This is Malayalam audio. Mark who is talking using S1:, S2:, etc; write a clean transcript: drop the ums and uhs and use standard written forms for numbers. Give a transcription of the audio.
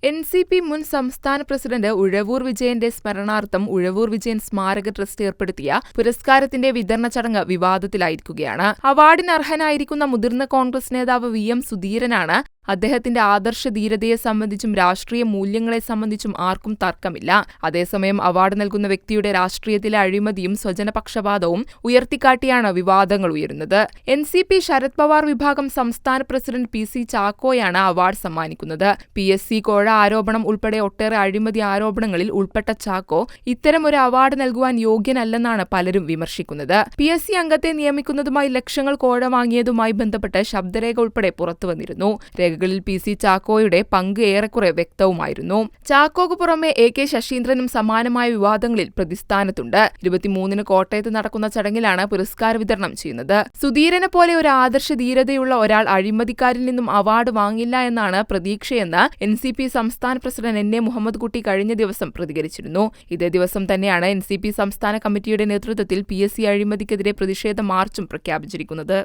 S1: NCP മുൻ സംസ്ഥാന പ്രസിഡന്റ് ഉഴവൂർ വിജയന്റെ സ്മരണാർത്ഥം ഉഴവൂർ വിജയൻ സ്മാരക ട്രസ്റ്റ് ഏർപ്പെടുത്തിയ പുരസ്കാരത്തിന്റെ വിതരണ ചടങ്ങ് വിവാദത്തിലായിരിക്കുകയാണ്. അവാർഡിന് അർഹനായിരിക്കുന്ന മുതിർന്ന കോൺഗ്രസ് നേതാവ് VM സുധീരനാണ്. അദ്ദേഹത്തിന്റെ ആദർശ ധീരതയെ സംബന്ധിച്ചും രാഷ്ട്രീയ മൂല്യങ്ങളെ സംബന്ധിച്ചും ആർക്കും തർക്കമില്ല. അതേസമയം അവാർഡ് നൽകുന്ന വ്യക്തിയുടെ രാഷ്ട്രീയത്തിലെ അഴിമതിയും സ്വജനപക്ഷപാതവും ഉയർത്തിക്കാട്ടിയാണ് വിവാദങ്ങൾ ഉയരുന്നത്. NCP ശരത് പവാർ വിഭാഗം സംസ്ഥാന പ്രസിഡന്റ് PC ചാക്കോയാണ് അവാർഡ് സമ്മാനിക്കുന്നത്. PSC കോഴ ആരോപണം ഉൾപ്പെടെ ഒട്ടേറെ അഴിമതി ആരോപണങ്ങളിൽ ഉൾപ്പെട്ട ചാക്കോ ഇത്തരം ഒരു അവാർഡ് നൽകുവാൻ യോഗ്യനല്ലെന്നാണ് പലരും വിമർശിക്കുന്നത്. PSC അംഗത്തെ നിയമിക്കുന്നതുമായി ലക്ഷങ്ങൾ കോഴ വാങ്ങിയതുമായി ബന്ധപ്പെട്ട് ശബ്ദരേഖ ഉൾപ്പെടെ പുറത്തുവന്നിരുന്നു. രേഖകളിൽ PC ചാക്കോയുടെ പങ്ക് ഏറെക്കുറെ വ്യക്തവുമായിരുന്നു. ചാക്കോക്ക് പുറമെ AK ശശീന്ദ്രനും സമാനമായ വിവാദങ്ങളിൽ പ്രതിസ്ഥാനത്തുണ്ട്. 23-ന് കോട്ടയത്ത് നടക്കുന്ന ചടങ്ങിലാണ് പുരസ്കാര വിതരണം ചെയ്യുന്നത്. സുധീരനെ പോലെ ഒരു ആദർശ ധീരതയുള്ള ഒരാൾ അഴിമതിക്കാരിൽ നിന്നും അവാർഡ് വാങ്ങില്ല എന്നാണ് പ്രതീക്ഷയെന്ന് NCP സംസ്ഥാന പ്രസിഡന്റ് NA മുഹമ്മദ് കുട്ടി കഴിഞ്ഞ ദിവസം പ്രതികരിച്ചിരുന്നു. ഇതേ ദിവസം തന്നെയാണ് NCP സംസ്ഥാന കമ്മിറ്റിയുടെ നേതൃത്വത്തിൽ PSC അഴിമതിക്കെതിരെ പ്രതിഷേധ മാർച്ചും പ്രഖ്യാപിച്ചിരിക്കുന്നത്.